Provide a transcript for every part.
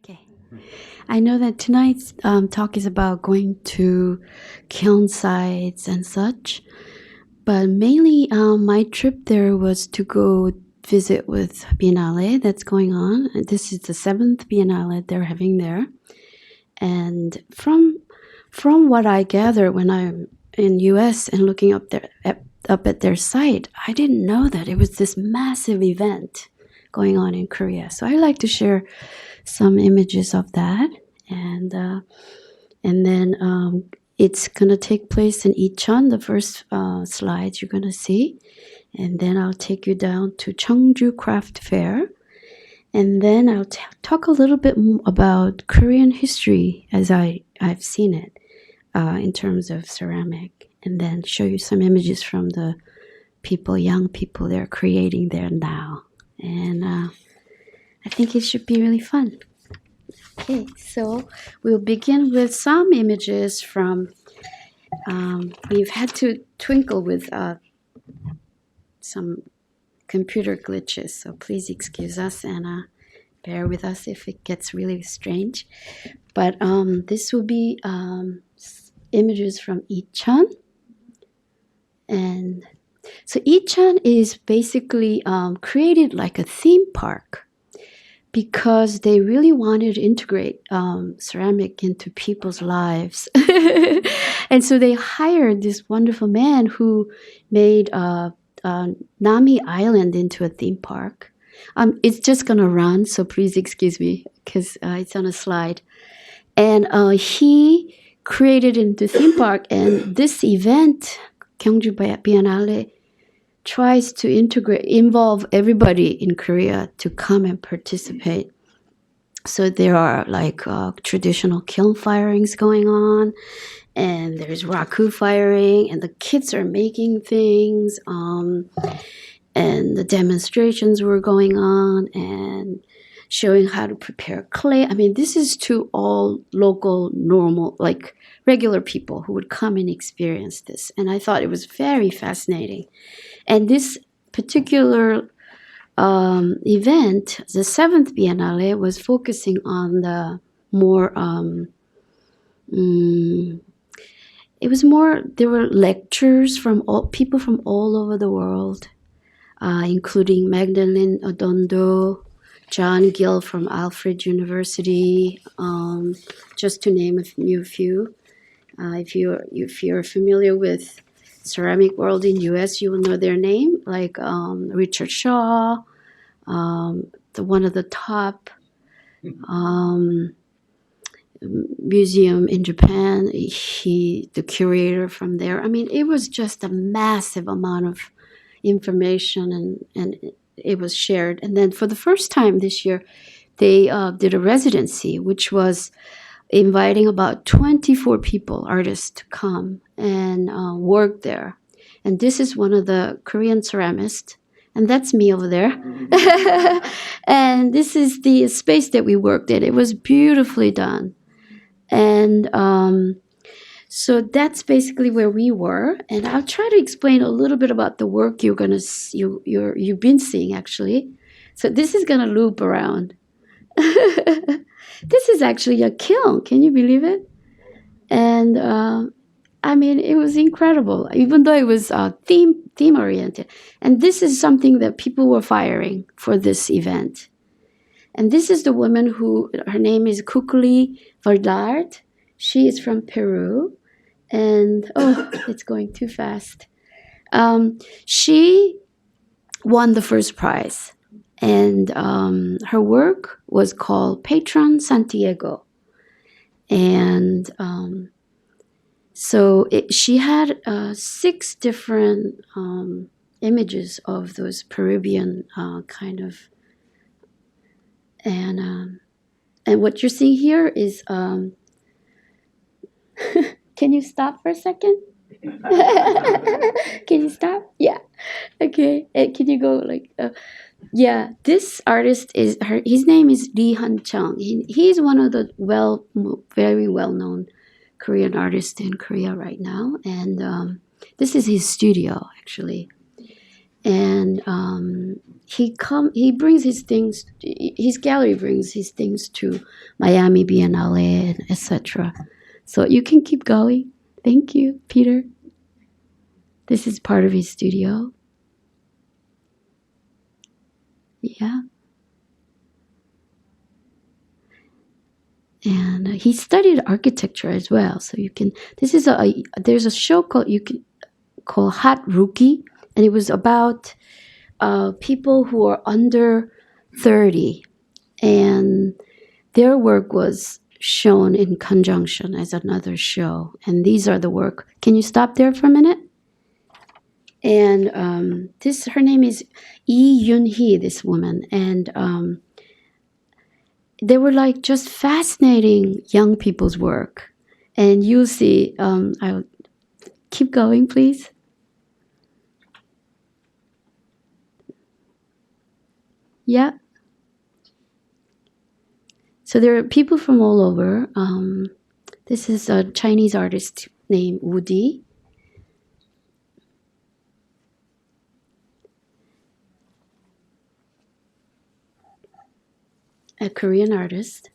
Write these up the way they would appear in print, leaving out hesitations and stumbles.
Okay. I know that tonight's talk is about going to kiln sites and such, but mainly my trip there was to go visit with Biennale that's going on. And this is the 7th Biennale they're having there. And from what I gather when I'm in US and looking up at their site, I didn't know that it was this massive event going on in Korea. So I like to share some images of that, and then it's gonna take place in Icheon. The first slides you're gonna see, and then I'll take you down to Cheongju Craft Fair, and then I'll talk a little bit about Korean history as I've seen it in terms of ceramic, and then show you some images from the young people they're creating there now, and I think it should be really fun. Okay, so we'll begin with some images from, we've had to twinkle with some computer glitches, so please excuse us and bear with us if it gets really strange. But this will be images from Icheon. And so Icheon is basically created like a theme park, because they really wanted to integrate ceramic into people's lives. And so they hired this wonderful man who made Nami Island into a theme park. It's just going to run, so please excuse me, because it's on a slide. And he created it into theme park, and this event, Gyeonggi Biennale, tries to involve everybody in Korea to come and participate. So there are like traditional kiln firings going on, and there's raku firing, and the kids are making things, and the demonstrations were going on, and showing how to prepare clay. I mean, this is to all local, normal, like regular people who would come and experience this. And I thought it was very fascinating. And this particular event, the 7th Biennale, was focusing on the more, there were lectures from people from all over the world, including Magdalene Odondo, John Gill from Alfred University, just to name a few. If you're familiar with ceramic world in US, you will know their name, like Richard Shaw, one of the top museum in Japan, the curator from there. I mean, it was just a massive amount of information, and it was shared. And then for the first time this year, they did a residency, which was inviting about 24 people, artists, to come and work there. And this is one of the Korean ceramists, and that's me over there. And this is the space that we worked in. It was beautifully done. And so that's basically where we were. And I'll try to explain a little bit about the work you've been seeing, actually. So this is going to loop around. This is actually a kiln. Can you believe it? And I mean, it was incredible, even though it was theme oriented. And this is something that people were firing for this event. And this is the woman her name is Kukuli Verdard. She is from Peru. And, it's going too fast. She won the first prize. And her work was called Patron Santiago. And so she had 6 different images of those Peruvian kind of, and what you're seeing here is, can you stop for a second? Can you stop? Yeah. Okay. Can you go like, yeah, this artist his name is Lee Han-chung. He's one of the very well-known Korean artists in Korea right now. And this is his studio, actually. And he brings his things, his gallery brings his things to Miami Biennale and etc. So you can keep going. Thank you, Peter. This is part of his studio. Yeah. And he studied architecture as well. So you can, this is there's a show called Hot Rookie, and it was about people who are under 30, and their work was shown in conjunction as another show. And these are the work. Can you stop there for a minute? And her name is Lee Yun-hee, this woman, and they were like just fascinating young people's work. And you'll see, I'll keep going, please. Yeah. So there are people from all over. This is a Chinese artist named Woody. A Korean artist.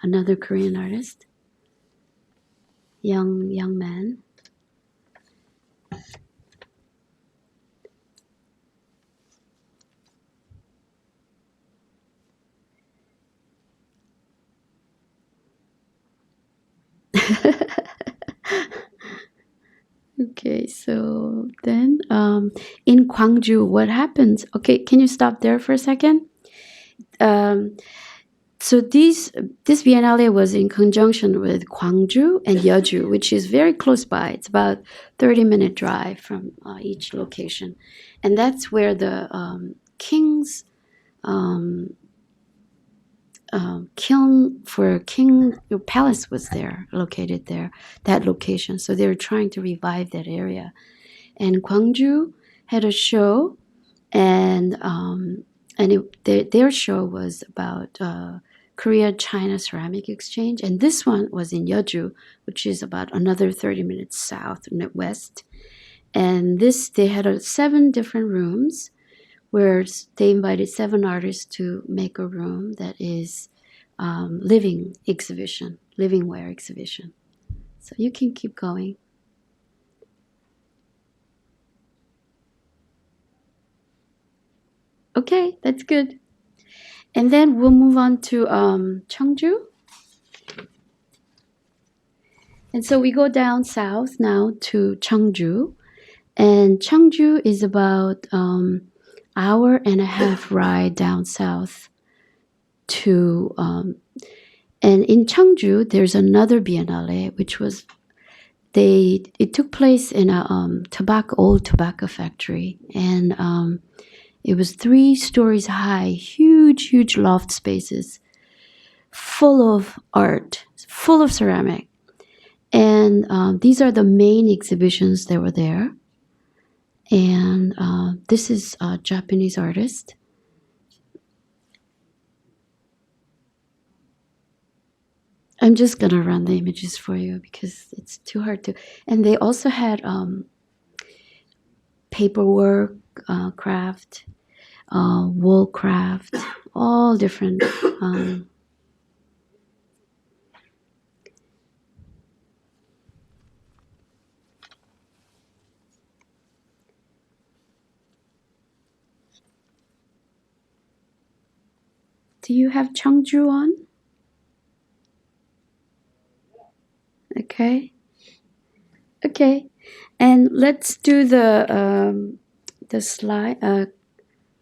Another Korean artist. Young man. Okay, so then in Gwangju, what happens? Okay, can you stop there for a second? So this Biennale was in conjunction with Gwangju and Yeoju, which is very close by. It's about 30-minute drive from each location. And that's where the king's kiln for king palace was there, located there, that location. So they were trying to revive that area. And Gwangju had a show, and their show was about Korea-China ceramic exchange. And this one was in Yeoju, which is about another 30 minutes south and west. And they had 7 different rooms where they invited 7 artists to make a room that is living wear exhibition. So you can keep going. Okay, that's good. And then we'll move on to Cheongju. And so we go down south now to Cheongju. And Cheongju is about hour and a half ride down south to and in Cheongju there's another Biennale, which was it took place in a old tobacco factory, and it was 3 stories high, huge loft spaces full of art, full of ceramic. And these are the main exhibitions that were there. And this is a Japanese artist. I'm just going to run the images for you because it's too hard to. And they also had paperwork, craft, wool craft, all different. Do you have Cheongju on? Okay, and let's do the slide,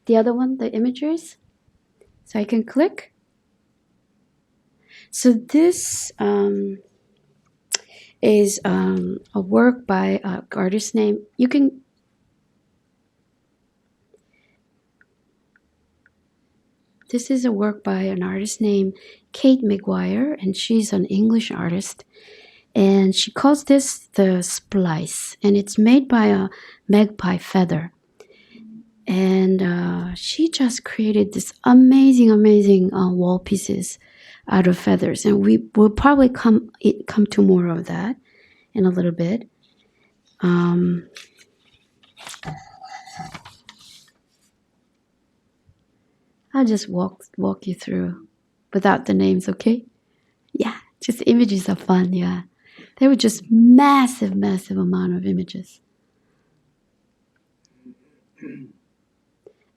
the other one, the images. So I can click. So this is a work by an artist name. This is a work by an artist named Kate McGuire, and she's an English artist. And she calls this the splice, and it's made by a magpie feather. And she just created this amazing wall pieces out of feathers, and we will probably come to more of that in a little bit. I'll just walk you through without the names, okay? Yeah, just images are fun, yeah. They were just massive amount of images.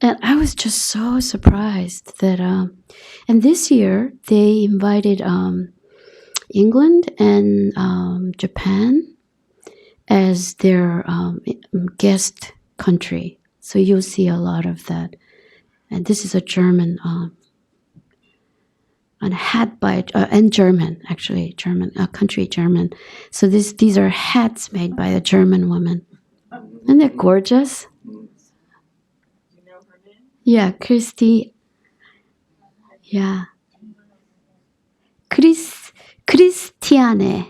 And I was just so surprised that, and this year they invited England and Japan as their guest country. So you'll see a lot of that. And this is a German, a hat by, and German, actually, German, country German. So these are hats made by a German woman. And they're gorgeous. Yeah, Christy. Yeah. Christiane.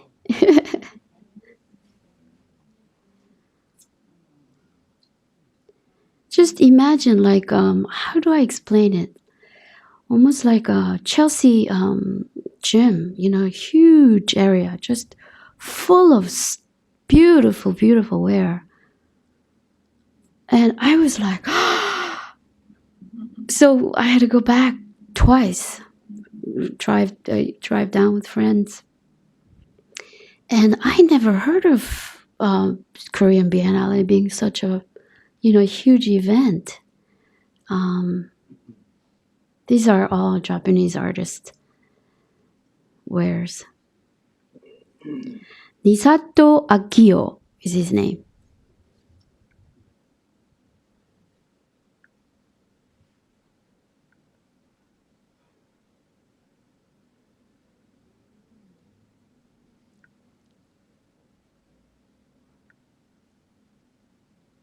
Just imagine, like, how do I explain it? Almost like a Chelsea gym, huge area, just full of beautiful wear. And I was like, so I had to go back twice, drive down with friends. And I never heard of Korean Biennale being such a, huge event. These are all Japanese artists' wares. Nisato Akio is his name.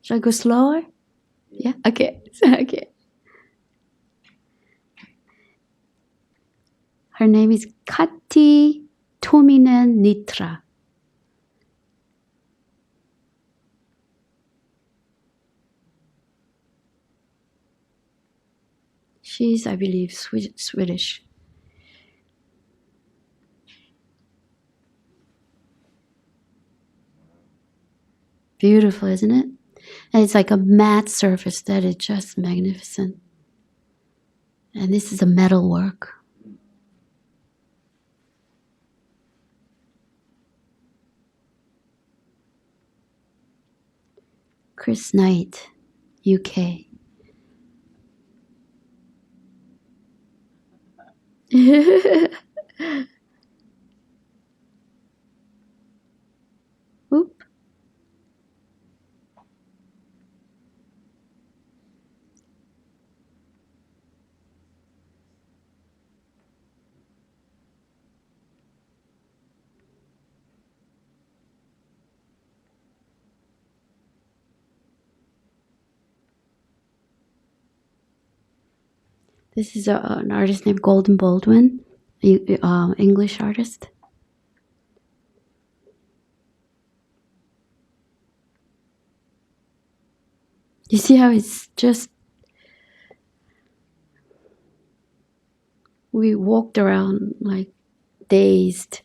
Should I go slower? Yeah? Okay. Okay. Her name is Kati Tominen Nitra. She's, I believe, Swedish. Beautiful, isn't it? And it's like a matte surface that is just magnificent. And this is a metal work. Chris Knight, UK. Oop. This is an artist named Golden Baldwin, English artist. You see how it's just, we walked around like dazed.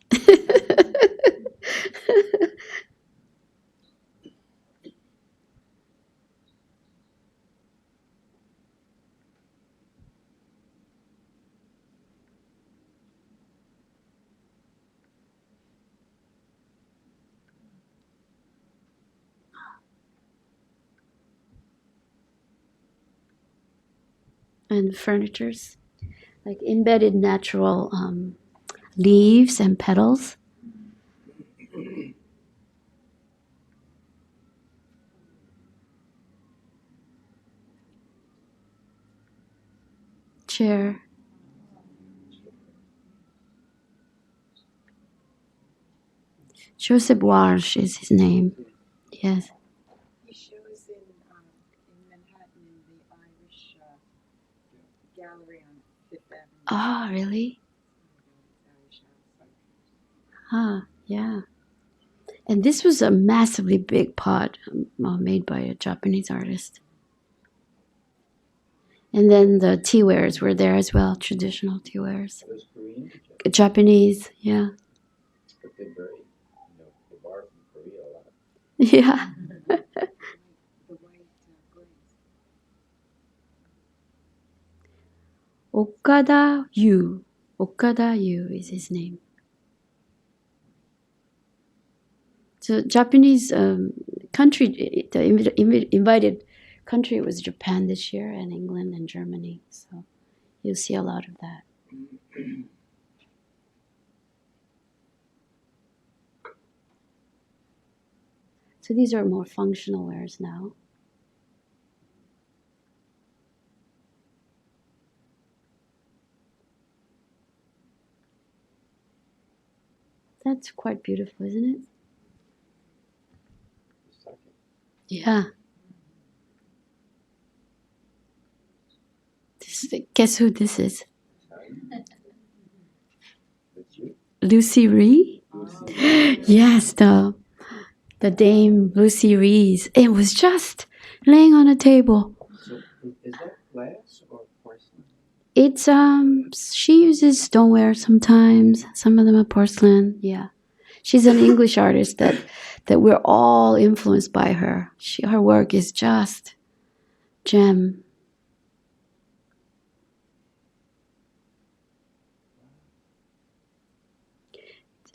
And furnitures, like embedded natural leaves and petals. Chair. Josip Wash is his name. Yes. He shows in Manhattan in the Irish gallery on Fifth Avenue. Ah, really? Ah, yeah. And this was a massively big pot made by a Japanese artist. And then the tea wares were there as well, traditional tea wares. Those Korean? Japanese, yeah. But they're very, they borrow from Korea a lot. Yeah. The white glaze. Okada Yu. Okada Yu is his name. So Japanese country, the invited country was Japan this year, and England and Germany. So you'll see a lot of that. So these are more functional wares now. That's quite beautiful, isn't it? Yeah. Guess who this is? Lucy Ree? Yes, the Dame Lucy Rees. It was just laying on a table. So is that glass or porcelain? It's she uses stoneware sometimes. Some of them are porcelain. Yeah. She's an English artist that we're all influenced by her. Her work is just gem.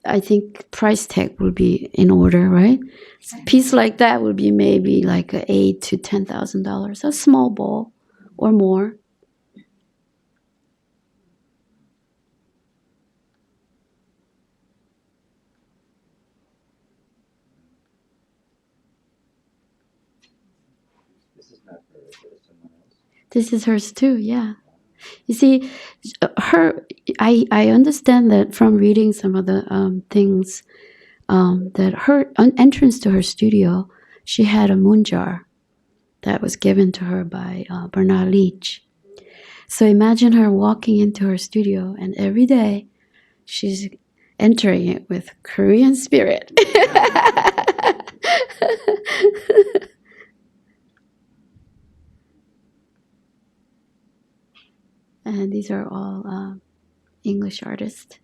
I think price tag will be in order, right? A piece like that would be maybe like $8,000 to $10,000. A small bowl or more. This is not her, is it someone else? This is hers too, yeah. You see, I understand that from reading some of the things, that her entrance to her studio, she had a moon jar that was given to her by Bernard Leach. So imagine her walking into her studio, and every day she's entering it with Korean spirit. And these are all English artists.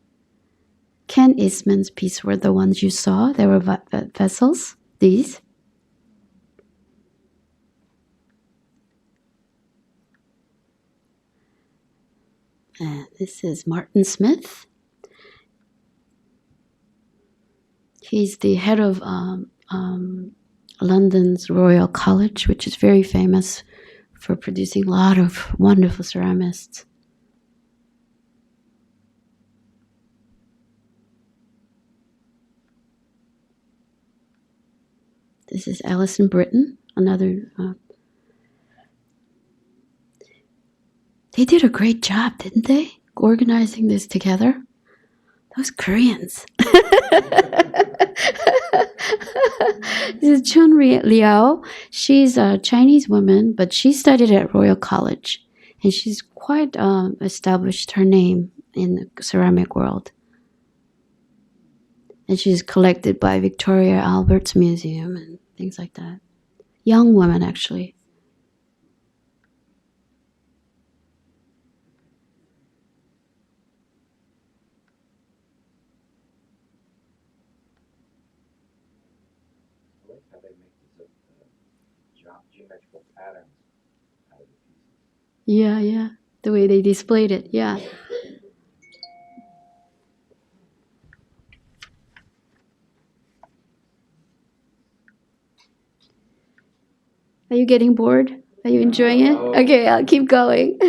Ken Eastman's piece were the ones you saw. They were vessels, these. And this is Martin Smith. He's the head of London's Royal College, which is very famous for producing a lot of wonderful ceramists. This is Alison Britton, another. They did a great job, didn't they? Organizing this together. Those Koreans. This is Chun Liao. She's a Chinese woman, but she studied at Royal College. And she's quite established her name in the ceramic world. And she's collected by Victoria Albert's Museum and things like that. Young woman, actually. I like how they make these geometrical patterns out of the pieces. Yeah, yeah. The way they displayed it, yeah. Are you getting bored? Are you enjoying it? No. Okay, I'll keep going.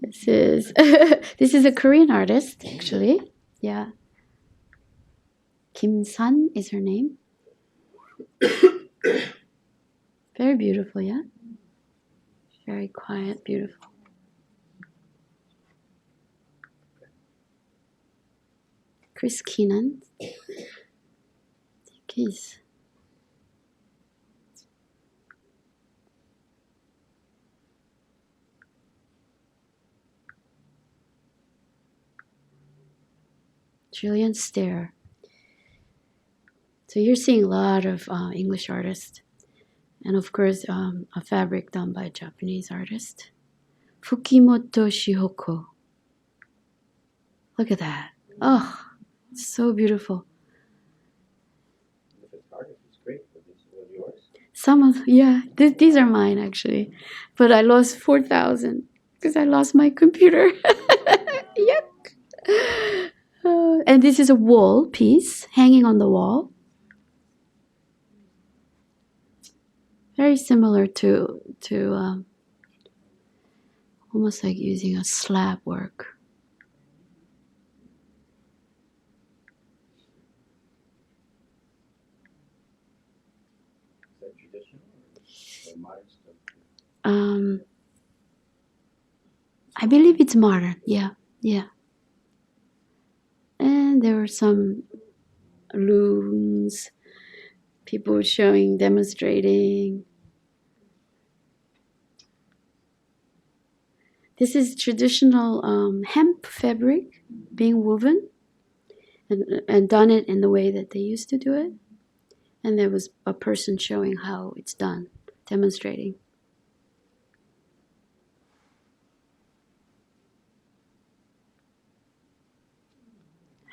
This is a Korean artist, actually. Yeah. Kim Sun is her name. Very beautiful, yeah? Very quiet, beautiful. Chris Keenan. Keys. Julian Stair. So you're seeing a lot of English artists. And of course, a fabric done by a Japanese artist. Fukimoto Shihoko. Look at that. Oh, it's so beautiful. If it's artist, it's great. Was yours? Some of these are mine actually, but I lost 4,000 because I lost my computer. Yuck. And this is a wall piece hanging on the wall. Very similar to almost like using a slab work. Is that traditional or modern stuff? I believe it's modern. Yeah. And there were some looms, people showing, demonstrating. This is traditional hemp fabric being woven and done it in the way that they used to do it. And there was a person showing how it's done, demonstrating.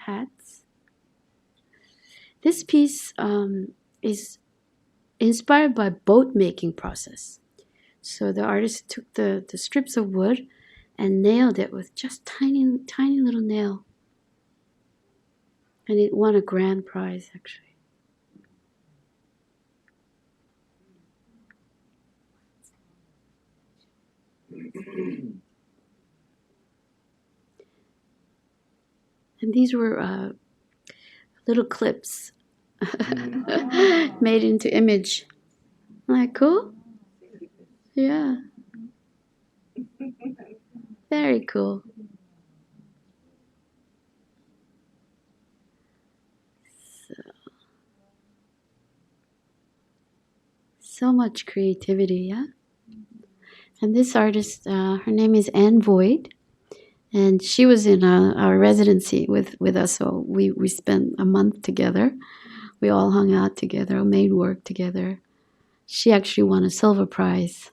Hats. This piece is inspired by boat making process. So the artist took the strips of wood and nailed it with just tiny little nail. And it won a grand prize, actually. And these were little clips made into image. Isn't that cool? Yeah. Very cool. So much creativity, yeah? And this artist, her name is Voigt, and she was in our residency with us, so we spent a month together. We all hung out together, made work together. She actually won a silver prize.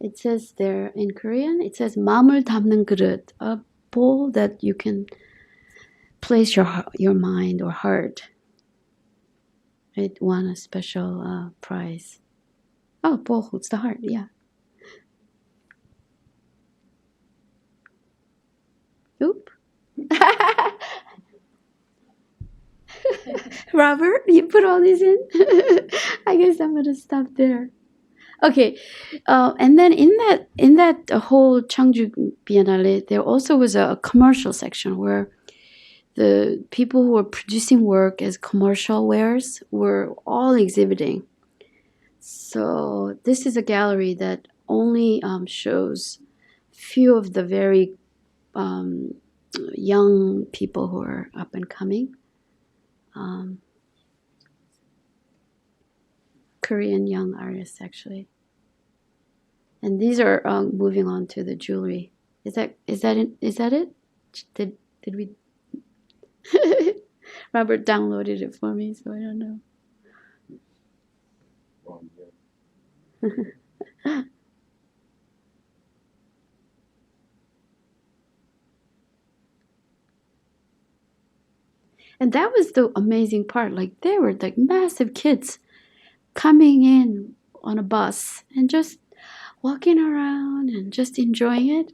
It says there in Korean, it says 마음을 담는 그릇, a bowl that you can place your mind or heart. It won a special prize. Oh, bowl, it's the heart, yeah. Oop. Robert, you put all these in? I guess I'm gonna stop there. Okay, and then in that whole Cheongju Biennale, there also was a commercial section where the people who were producing work as commercial wares were all exhibiting. So this is a gallery that only shows few of the very young people who are up and coming. Korean young artists, actually. And these are moving on to the jewelry. Is that it? Did we? Robert downloaded it for me, so I don't know. Wrong year. And that was the amazing part. Like there were like massive kids coming in on a bus and just walking around and just enjoying it.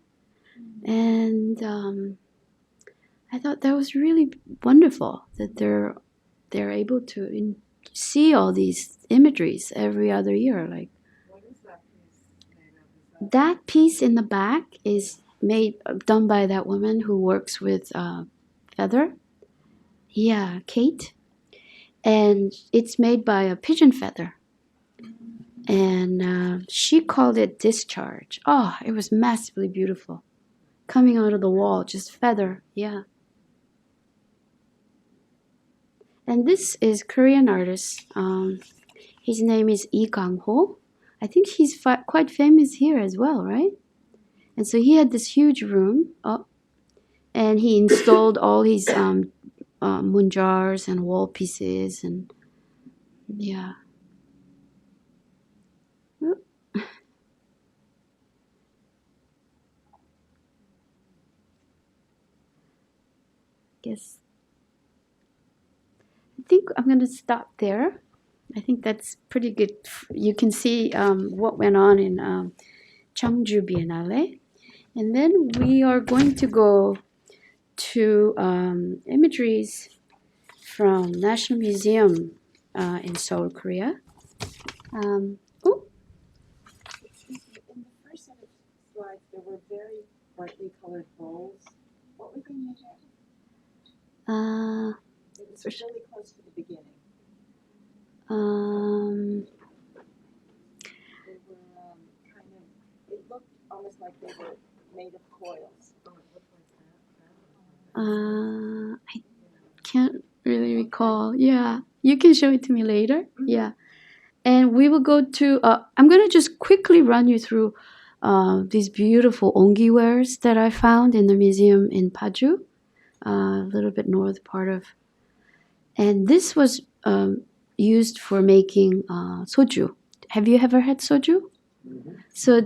And I thought that was really wonderful that they're able to see all these imageries every other year. Like What is that piece made of? Is that piece in the back is done by that woman who works with feather. Yeah, Kate. And it's made by a pigeon feather. And she called it discharge. Oh, it was massively beautiful. Coming out of the wall, just feather, yeah. And this is Korean artist. His name is Lee Kang-ho. I think he's quite famous here as well, right? And so he had this huge room, and he installed all his moon jars and wall pieces, and yeah. Guess I think I'm going to stop there. I think that's pretty good. You can see what went on in Gyeonggi Biennale. And then we are going to go to imageries from National Museum in Seoul, Korea. Oh, Excuse me, in the first set of slides, there were very brightly colored bowls. What were they made of? It was really close to the beginning. They were kind of, it looked almost like they were made of coils. I can't really recall. Yeah, you can show it to me later. Mm-hmm. Yeah, and we will go to. I'm gonna just quickly run you through these beautiful Gyeonggi wares that I found in the museum in Paju, a little bit north part of. And this was used for making soju. Have you ever had soju? Mm-hmm. So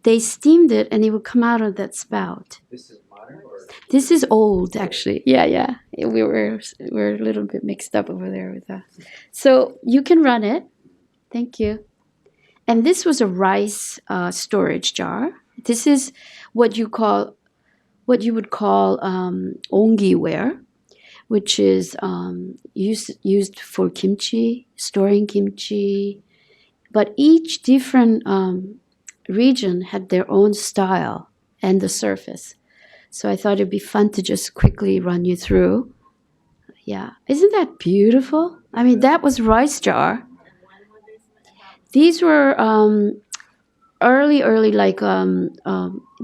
they steamed it, and it would come out of that spout. This is modern or? This is old, actually. Yeah. We're a little bit mixed up over there with that. So you can run it. Thank you. And this was a rice storage jar. This is what you would call ongi ware, which is used for kimchi, storing kimchi. But each different region had their own style and the surface. So I thought it'd be fun to just quickly run you through. Yeah. Isn't that beautiful? I mean, that was rice jar. These were early, like,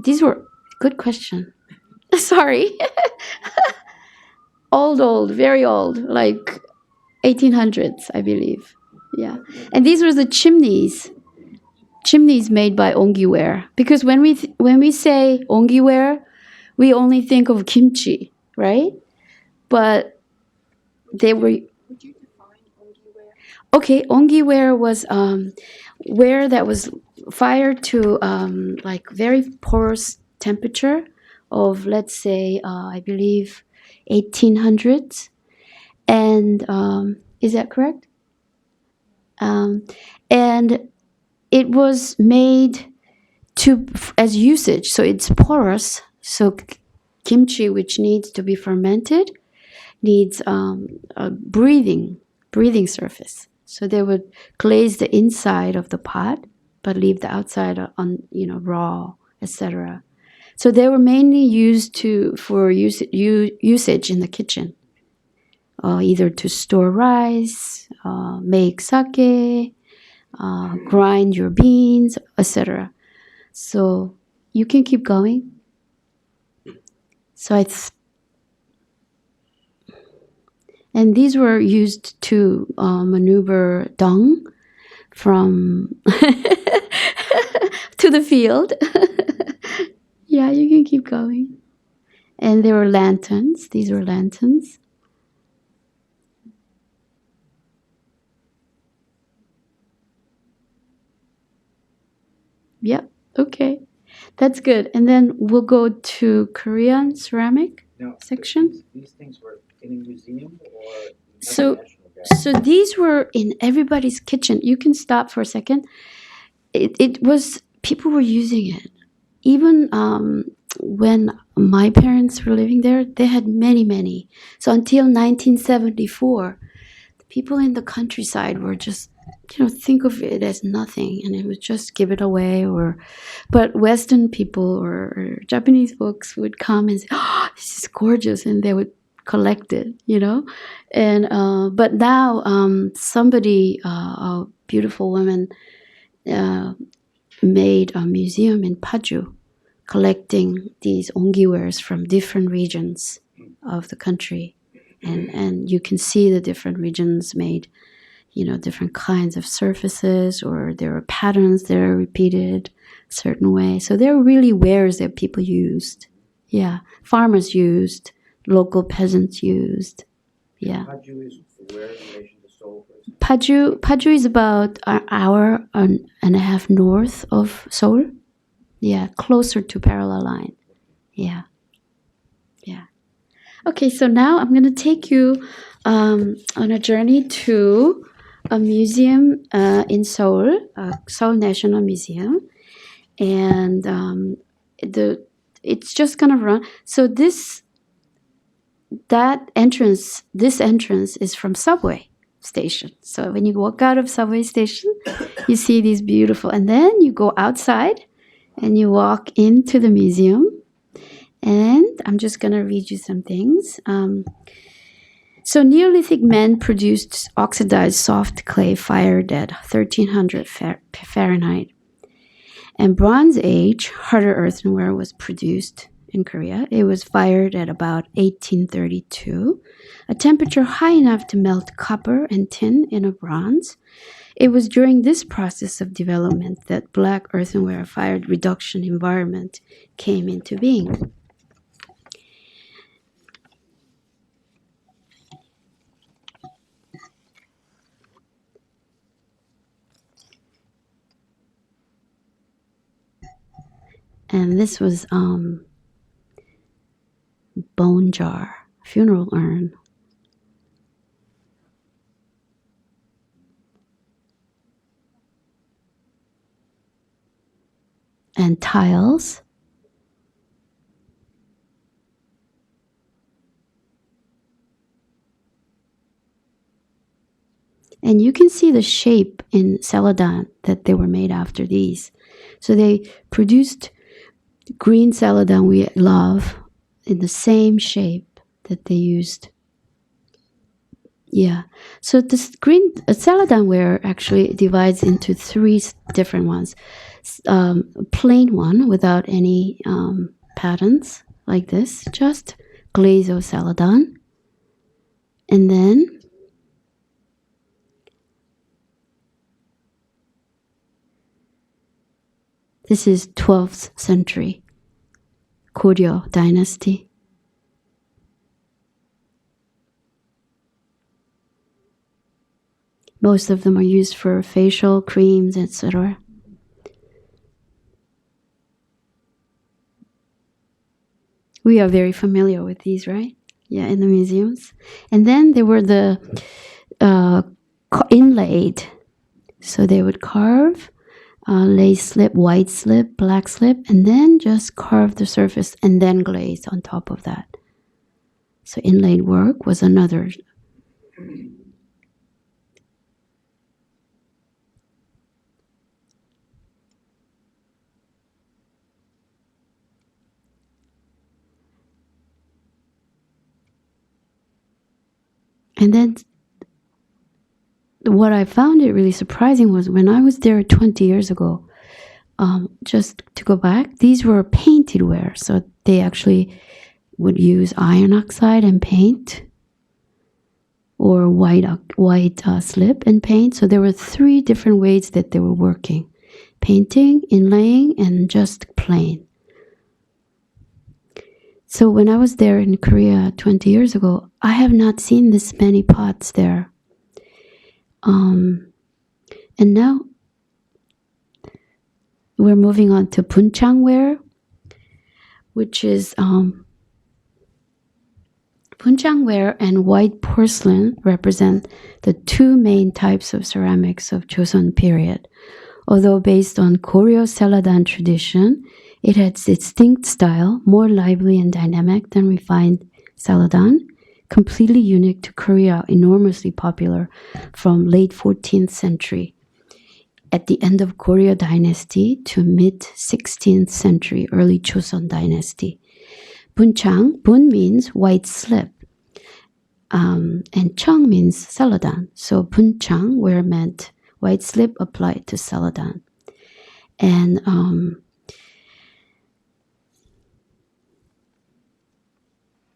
these were, good question. Sorry. Old, very old, like 1800s, I believe. Yeah. And these were the chimneys made by ongiware. Because when we say ongiware, we only think of kimchi, right? But they were. Would you define ongiware? Okay, ongiware was ware that was fired to like very porous temperature of, let's say, I believe 1800s. And is that correct? And it was made as usage, so it's porous. So kimchi, which needs to be fermented, needs a breathing surface. So they would glaze the inside of the pot, but leave the outside raw, etc. So they were mainly used for usage in the kitchen, either to store rice, make sake, grind your beans, etc. So you can keep going. So and these were used to maneuver dung from to the field. Yeah, you can keep going. And there were lanterns. These were lanterns. Yep. Okay. That's good. And then we'll go to Korean ceramic section. These things were in a museum or So- National Gallery? So these were in everybody's kitchen. You can stop for a second. It was, people were using it. Even when my parents were living there, they had many. So until 1974, the people in the countryside were just, think of it as nothing, and it was just give it away. But Western people or Japanese folks would come and say, "Oh, this is gorgeous," and they would collect it, And but now somebody, a beautiful woman, made a museum in Paju, collecting these ongiwares from different regions of the country. and you can see the different regions made, different kinds of surfaces, or there are patterns that are repeated a certain way. So there are really wares that people used. Yeah, farmers used, local peasants used. Yeah. Paju is where in relation to Seoul, for example? Paju is about an hour and a half north of Seoul. Yeah, closer to parallel line. Yeah. Yeah. Okay, so now I'm going to take you on a journey to a museum in Seoul, Seoul National Museum. And it's just going to run. So this entrance is from subway station. So when you walk out of subway station, you see these beautiful, and then you go outside and you walk into the museum. And I'm just going to read you some things. So Neolithic men produced oxidized soft clay fired at 1300 Fahrenheit. And Bronze Age harder earthenware was produced in Korea. It was fired at about 1832, a temperature high enough to melt copper and tin in a bronze. It was during this process of development that black earthenware fired reduction environment came into being. And this was bone jar, funeral urn. And tiles. And you can see the shape in Celadon that they were made after these. So they produced green Celadon we love in the same shape that they used. Yeah. So this green Celadon ware actually divides into three different ones. Plain one without any patterns like this, just glaze of Celadon. And then this is 12th century Goryeo dynasty. Most of them are used for facial creams, etc. We are very familiar with these, right? Yeah, in the museums. And then there were the inlaid. So they would carve, lay slip, white slip, black slip, and then just carve the surface and then glaze on top of that. So inlaid work was another. And then what I found it really surprising was when I was there 20 years ago, just to go back, these were painted ware. So they actually would use iron oxide and paint, or white slip and paint. So there were three different ways that they were working: painting, inlaying, and just plain. So when I was there in Korea 20 years ago, I have not seen this many pots there. And now we're moving on to bunchang ware, which is bunchang ware and white porcelain represent the two main types of ceramics of Joseon period. Although based on Goryeo Celadon tradition, it had distinct style, more lively and dynamic than refined Celadon, completely unique to Korea, enormously popular from late 14th century at the end of Goryeo dynasty to mid 16th century, early Joseon dynasty. Bunchang, bun means white slip, and chang means Celadon. So bunchang ware meant white slip applied to Celadon. And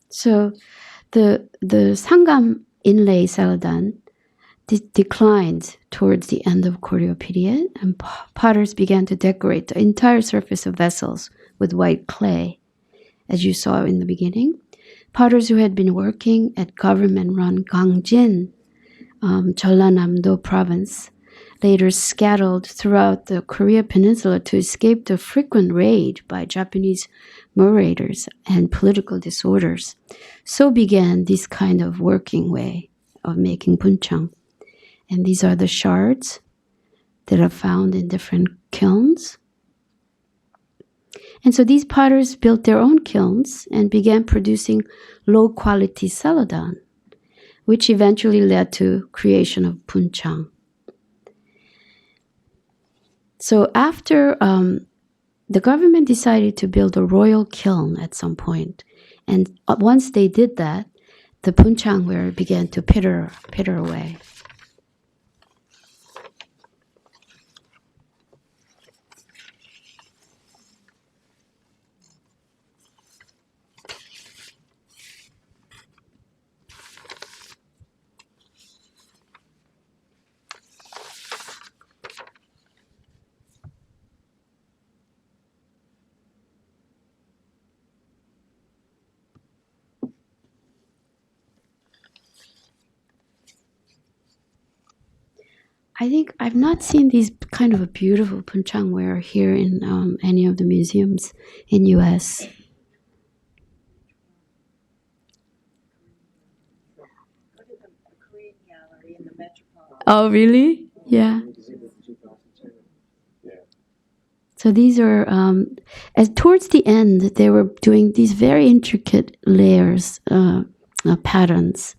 so the Sangam inlay celadon declined towards the end of Goryeo period, and potters began to decorate the entire surface of vessels with white clay, as you saw in the beginning. Potters who had been working at government-run Gangjin, Jeollanam-do province, later scattered throughout the Korea peninsula to escape the frequent raid by Japanese marauders and political disorders. So began this kind of working way of making buncheong. And these are the shards that are found in different kilns. And so these potters built their own kilns and began producing low-quality celadon, which eventually led to creation of buncheong. So after the government decided to build a royal kiln at some point, and once they did that, the buncheongware began to pitter away. I think I've not seen these kind of a beautiful buncheongware here in any of the museums in U.S. Go to the Korean gallery in the Metropolitan. Oh, really? Yeah. So these are, as towards the end, they were doing these very intricate layers, patterns.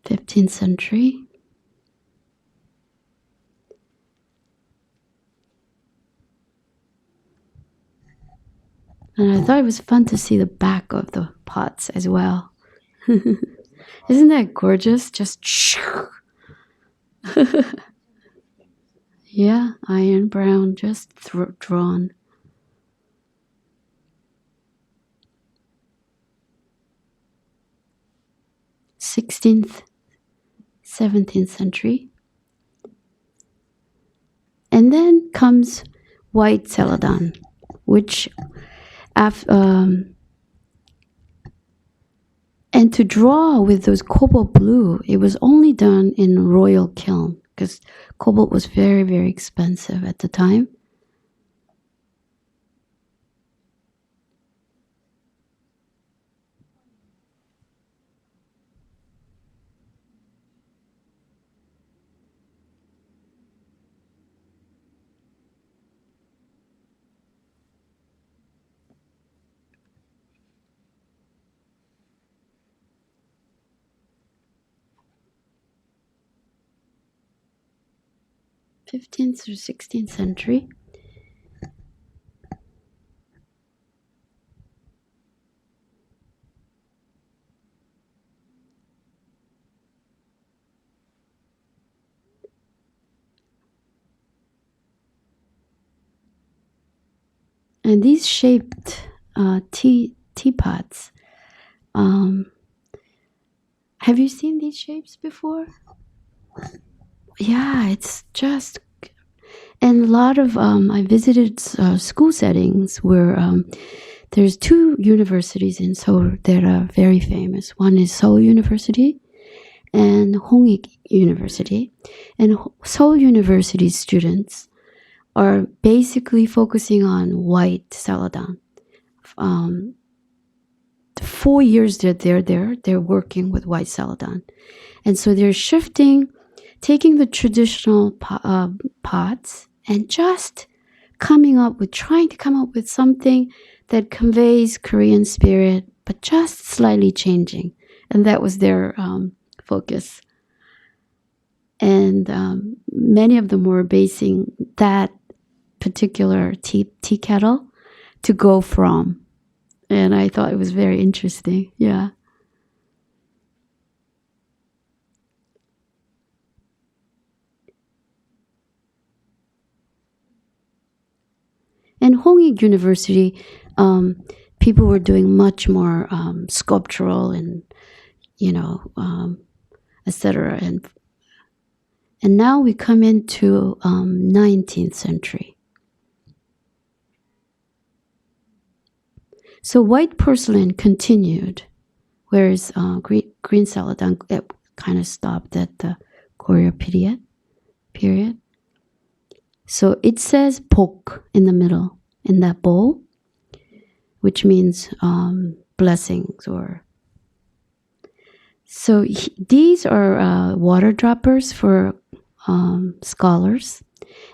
'15th century. And I thought it was fun to see the back of the pots as well. Isn't that gorgeous? Just yeah, iron brown, just drawn. 16th, 17th century. And then comes white celadon, which and to draw with those cobalt blue, it was only done in royal kiln because cobalt was very, very expensive at the time. '15th or 16th century. And these shaped teapots. Have you seen these shapes before? Yeah, it's just, and a lot of I visited school settings where there's two universities in Seoul that are very famous. One is Seoul University and Hongik University. And Seoul University students are basically focusing on white celadon. 4 years that they're there, they're working with white celadon. And so they're taking the traditional pots and just trying to come up with something that conveys Korean spirit, but just slightly changing. And that was their focus. And many of them were basing that particular tea kettle to go from. And I thought it was very interesting. Yeah. And Hongik University, people were doing much more sculptural and, etc. And now we come into 19th century. So white porcelain continued, whereas green celadon kind of stopped at the Goryeo period. So it says Bok in the middle, in that bowl, which means blessings or. So these are water droppers for scholars.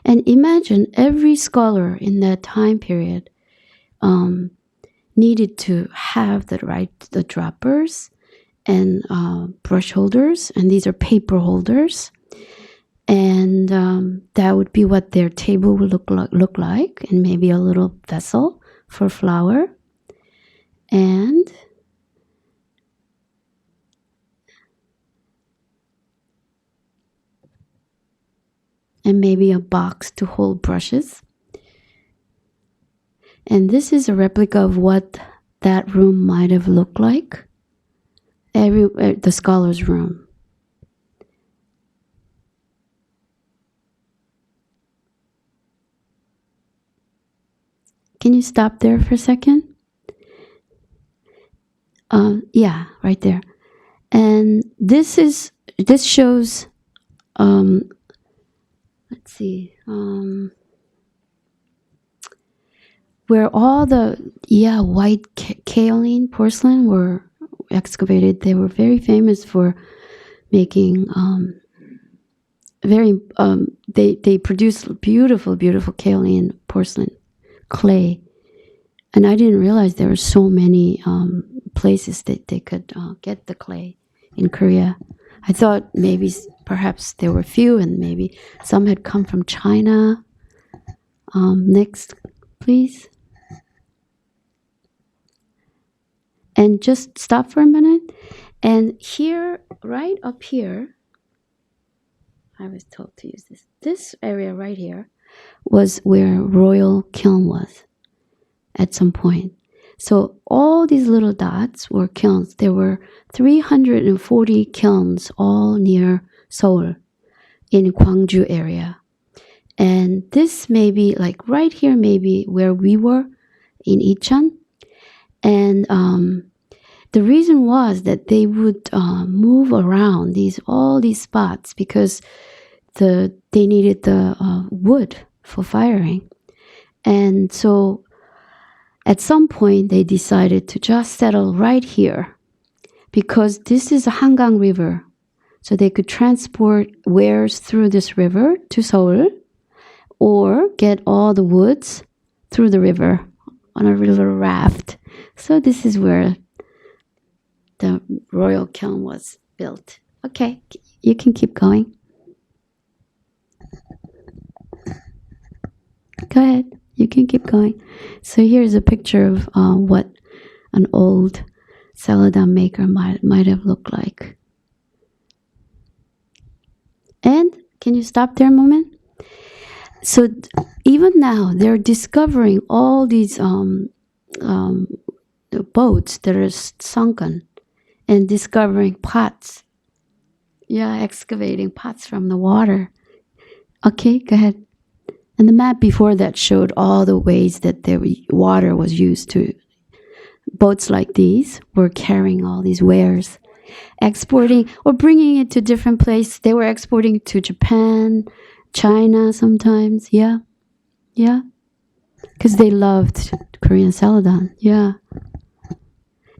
And imagine every scholar in that time period needed to have the droppers and brush holders, and these are paper holders. And that would be what their table would look like, and maybe a little vessel for flour. And maybe a box to hold brushes. And this is a replica of what that room might have looked like. The scholar's room. Can you stop there for a second? Yeah, right there. And this shows, let's see, where all the white kaolin porcelain were excavated. They were very famous for making they produced beautiful kaolin porcelain clay. And I didn't realize there were so many places that they could get the clay in Korea. I thought perhaps there were few, and maybe some had come from China. Next, please. And just stop for a minute. And here, right up here, I was told to use this. This area right here was where royal kiln was at some point. So all these little dots were kilns. There were 340 kilns all near Seoul in Gwangju area. And this may be like right here, maybe where we were in Icheon. And the reason was that they would move around all these spots because they needed the wood for firing. And so at some point they decided to just settle right here because this is a Hangang River. So they could transport wares through this river to Seoul or get all the woods through the river on a little raft. So this is where the royal kiln was built. Okay, you can keep going. Go ahead, you can keep going. So here's a picture of what an old celadon maker might have looked like. And can you stop there a moment? So even now, they're discovering all these boats that are sunken and discovering pots. Yeah, excavating pots from the water. Okay, go ahead. And the map before that showed all the ways that water was used to. Boats like these were carrying all these wares, exporting or bringing it to different places. They were exporting to Japan, China sometimes. Yeah. Because they loved Korean celadon. Yeah.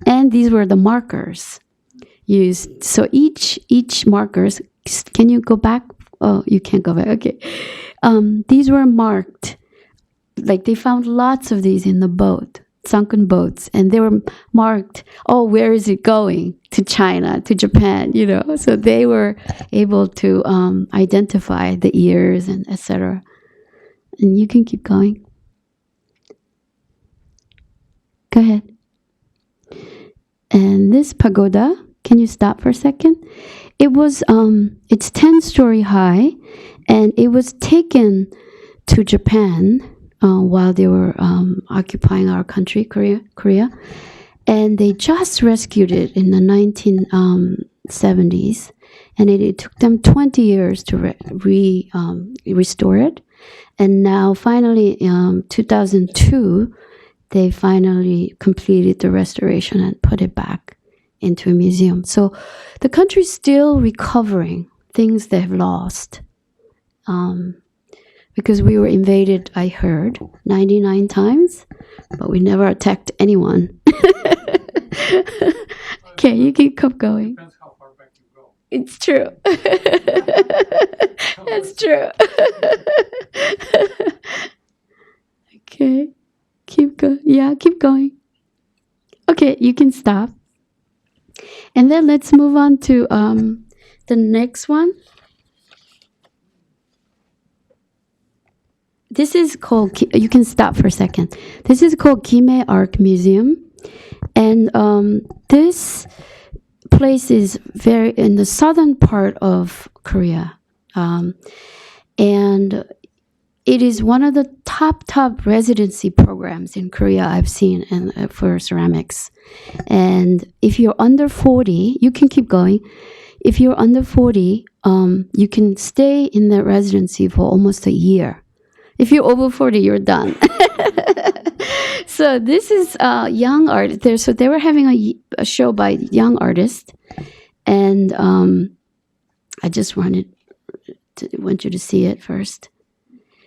And these were the markers used. So each markers, can you go back? Oh, you can't go back. Okay. These were marked. Like they found lots of these in the boat, sunken boats, and they were marked, where is it going? To China, to Japan, So they were able to identify the years and etc. And you can keep going. Go ahead. And this pagoda, can you stop for a second? It was, it's 10-story high, and it was taken to Japan while they were occupying our country, Korea. And they just rescued it in the 1970s. And it took them 20 years to restore it. And now, finally, 2002, they finally completed the restoration and put it back into a museum. So the country's still recovering things they've lost. Because we were invaded, I heard, 99 times, but we never attacked anyone. Okay, you can keep going. Depends how far back you go. It's true. That's true. Okay, keep going. Yeah, keep going. Okay, you can stop. And then let's move on to the next one. This is called, you can stop for a second. This is called Gimhae Art Museum. And this place is very in the southern part of Korea. And it is one of the top residency programs in Korea I've seen for ceramics. And if you're under 40, you can keep going. If you're under 40, you can stay in that residency for almost a year. If you're over 40, you're done. So this is young art. So they were having a show by young artists, and I just want you to see it first.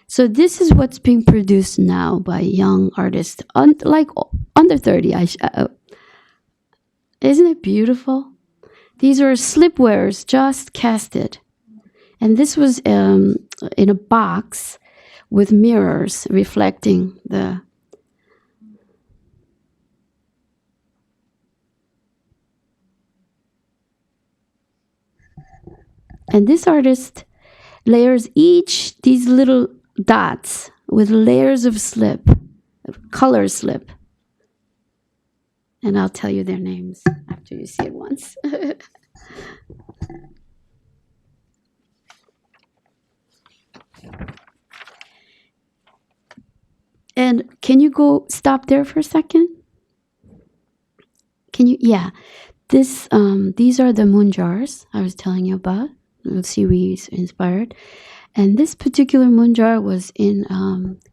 So this is what's being produced now by young artists, like under 30. Isn't it beautiful? These are slipwares just casted, and this was in a box with mirrors reflecting the. And this artist layers these little dots with layers of color slip. And I'll tell you their names after you see it once. And can you stop there for a second? Can you? Yeah. These are the moon jars I was telling you about. Series inspired. And this particular moon jar was in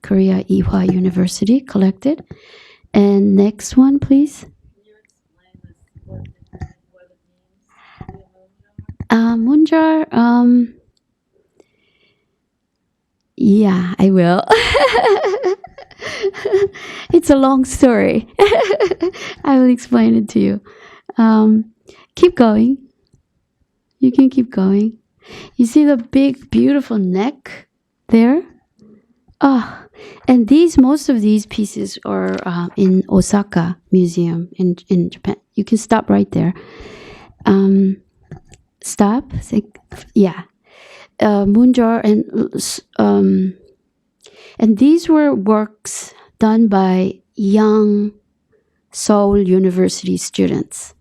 Korea Ewha University collected. And next one, please. Can you explain what it means to be a moon jar? Moon jar. Yeah, I will. It's a long story. I will explain it to you. Keep going. You can keep going. You see the big, beautiful neck there? And most of these pieces are in Osaka Museum in Japan. You can stop right there. Stop. Yeah. Moon jar and these were works done by young Seoul University students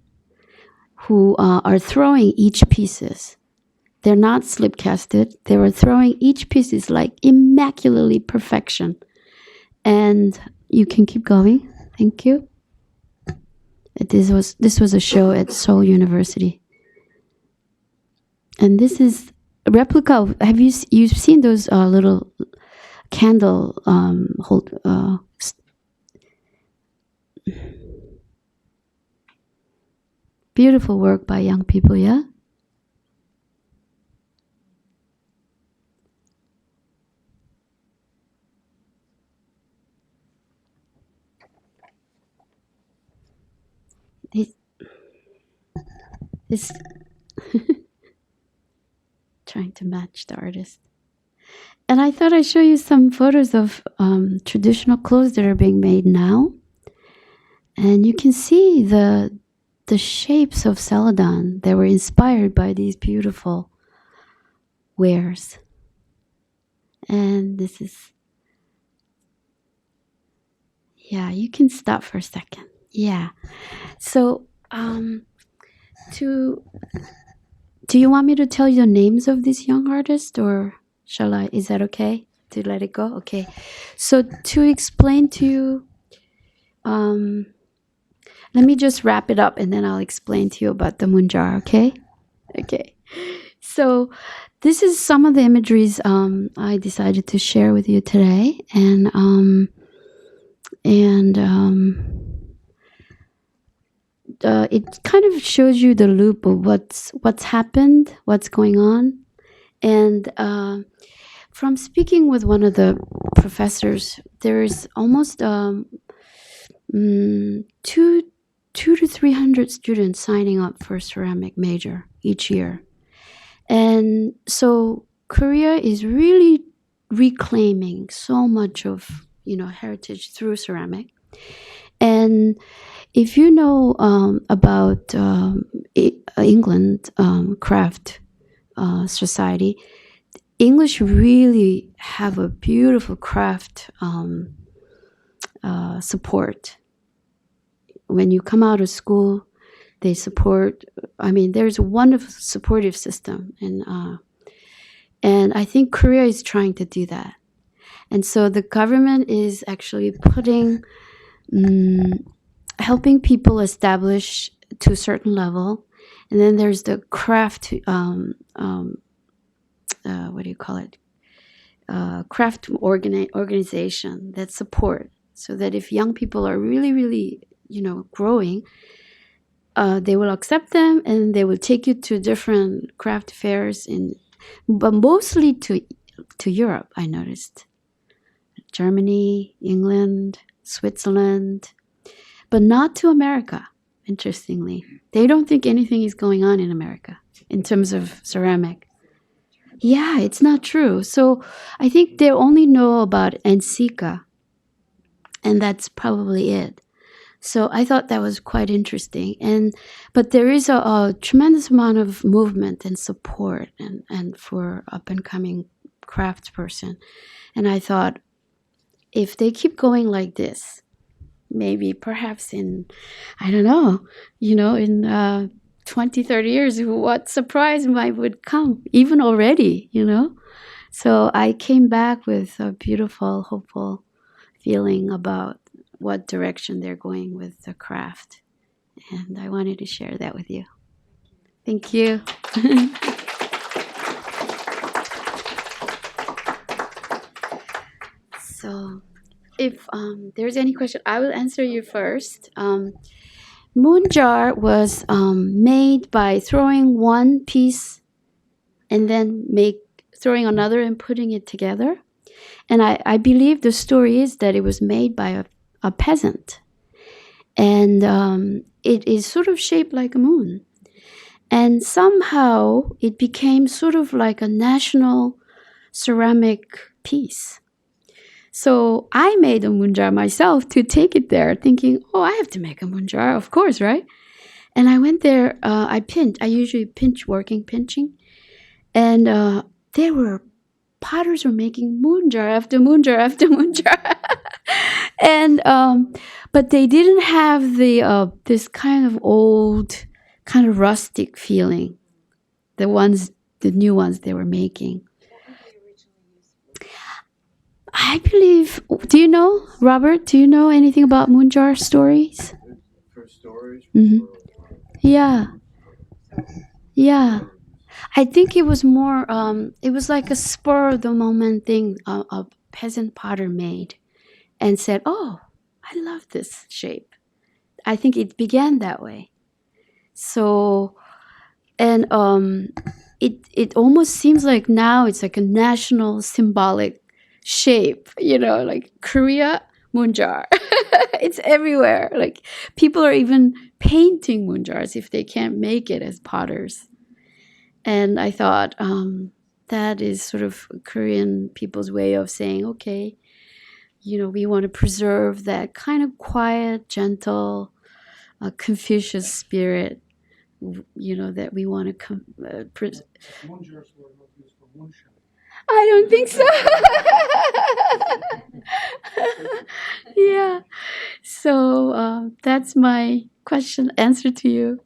who are throwing each pieces. They're not slip casted. They were throwing each pieces like immaculately perfection. And you can keep going. Thank you. This was a show at Seoul University. And this is a replica of, you've seen those little candle beautiful work by young people, yeah? This trying to match the artist. And I thought I'd show you some photos of traditional clothes that are being made now. And you can see the shapes of celadon that were inspired by these beautiful wares. And this is, yeah, you can stop for a second. Yeah. So, do you want me to tell you the names of these young artists, or shall I? Is that okay? to let it go? Okay. So to explain to you, let me just wrap it up and then I'll explain to you about the munjar, okay? Okay. So this is some of the imageries I decided to share with you today, and it kind of shows you the loop of what's happened, what's going on, and from speaking with one of the professors, there is almost two to 300 students signing up for ceramic major each year. And so Korea is really reclaiming so much of heritage through ceramic. And if you know about England craft society, English really have a beautiful craft support. When you come out of school, they support. I mean, there's a wonderful supportive system, and I think Korea is trying to do that. And so the government is actually helping people establish to a certain level, and then there's the craft. What do you call it? Craft organization that support, so that if young people are really growing, they will accept them and they will take you to different craft fairs but mostly to Europe. I noticed Germany, England, Switzerland, but not to America. Interestingly, they don't think anything is going on in America in terms of ceramic. Yeah, it's not true. So I think they only know about NCICA, and that's probably it. So I thought that was quite interesting. But there is a tremendous amount of movement and support and for up and coming craftsperson. And I thought, if they keep going like this, maybe perhaps in, I don't know, in 20, 30 years, what surprise would come, even already, So I came back with a beautiful, hopeful feeling about what direction they're going with the craft. And I wanted to share that with you. Thank you. So if there's any question, I will answer you first. Moon jar was made by throwing one piece and then throwing another and putting it together. And I believe the story is that it was made by a peasant. And it is sort of shaped like a moon. And somehow it became sort of like a national ceramic piece. So I made a moon jar myself to take it there, thinking, oh, I have to make a moon jar, of course, right? And I went there, I usually pinching. And potters were making moon jar after moon jar after moon jar. And but they didn't have this kind of old, kind of rustic feeling, the new ones they were making. I believe. Do you know, Robert? Do you know anything about moon jar stories? For storage? Mm-hmm. Yeah. I think it was more. It was like a spur of the moment thing a peasant potter made, and said, "Oh, I love this shape." I think it began that way. So, and it almost seems like now it's like a national symbolic shape, like Korea moon jar. It's everywhere. Like people are even painting moon jars if they can't make it as potters. And I thought that is sort of Korean people's way of saying, okay, we want to preserve that kind of quiet, gentle, Confucius spirit, that we want to I don't think so. Yeah. So that's my answer to you.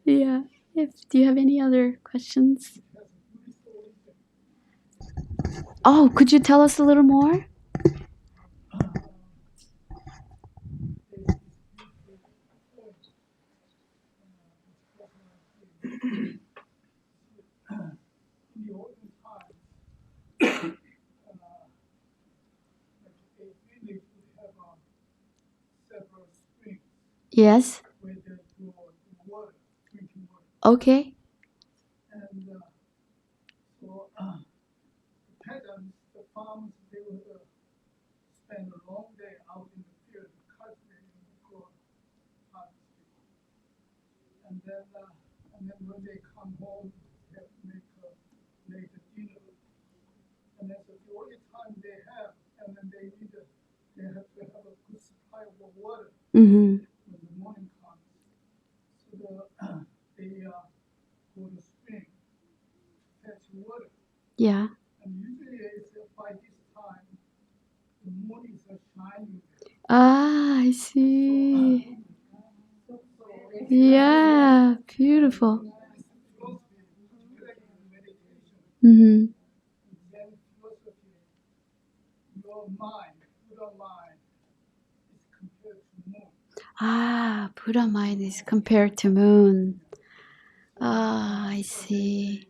Yeah. Do you have any other questions? Oh, could you tell us a little more? In the olden times, like a village would have several springs Yes. where they draw water, drinking water. Okay. And so the peasants, the farmers, they would spend a long day out in the field cultivating the corn, harvesting. And then when they come home, they have to make a later dinner. And that's the only time they have, and then they have to have a good supply of water Mm-hmm. when the morning comes. So they go to spring to fetch water. Yeah. And usually it's by this time the moon is shining. Ah, I see. Yeah, beautiful. Mm-hmm. Zen philosophy, your mind, Buddha mind, is compared to moon. Ah, Buddha mind is compared to moon. Ah, I see.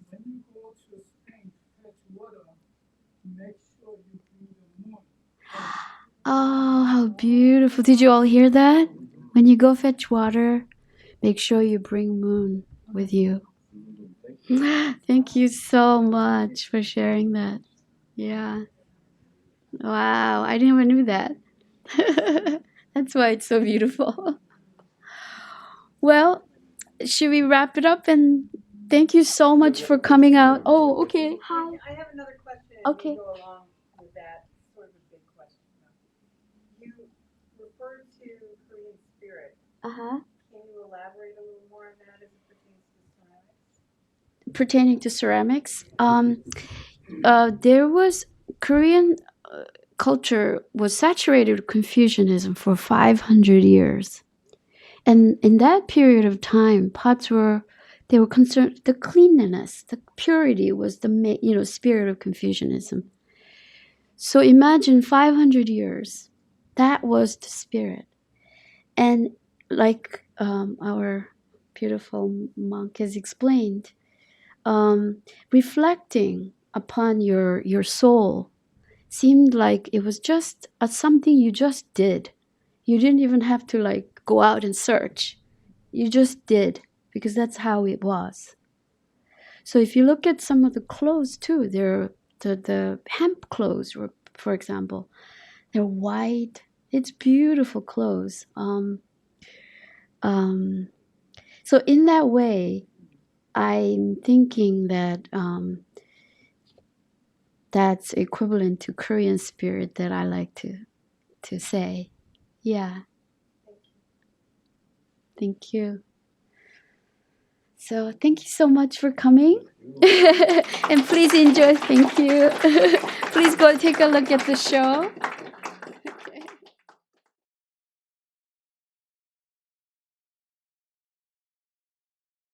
When you go to spring to fetch water, make sure you bring the moon. Oh, how beautiful. Did you all hear that? When you go fetch water, make sure you bring moon with you. Thank you so much for sharing that. Yeah. Wow, I never knew that. That's why it's so beautiful. Well, should we wrap it up? And thank you so much for coming out. Oh, okay. Hi. I have another question. Okay. To go along with that, sort of a big question. You referred to Korean spirit. Uh-huh. Can you elaborate a little more on that as it pertains to ceramics? Pertaining to ceramics, there was Korean culture was saturated with Confucianism for 500 years. And in that period of time, they were concerned, the cleanliness, the purity was the spirit of Confucianism. So imagine 500 years, that was the spirit. And like our beautiful monk has explained, reflecting upon your soul seemed like it was just something you just did. You didn't even have to like go out and search. You just did because that's how it was. So if you look at some of the clothes too, the hemp clothes, for example, they're white. It's beautiful clothes. So in that way, I'm thinking that that's equivalent to Korean spirit that I like to say. Yeah. Thank you. So thank you so much for coming. And please enjoy. Thank you. Please go take a look at the show.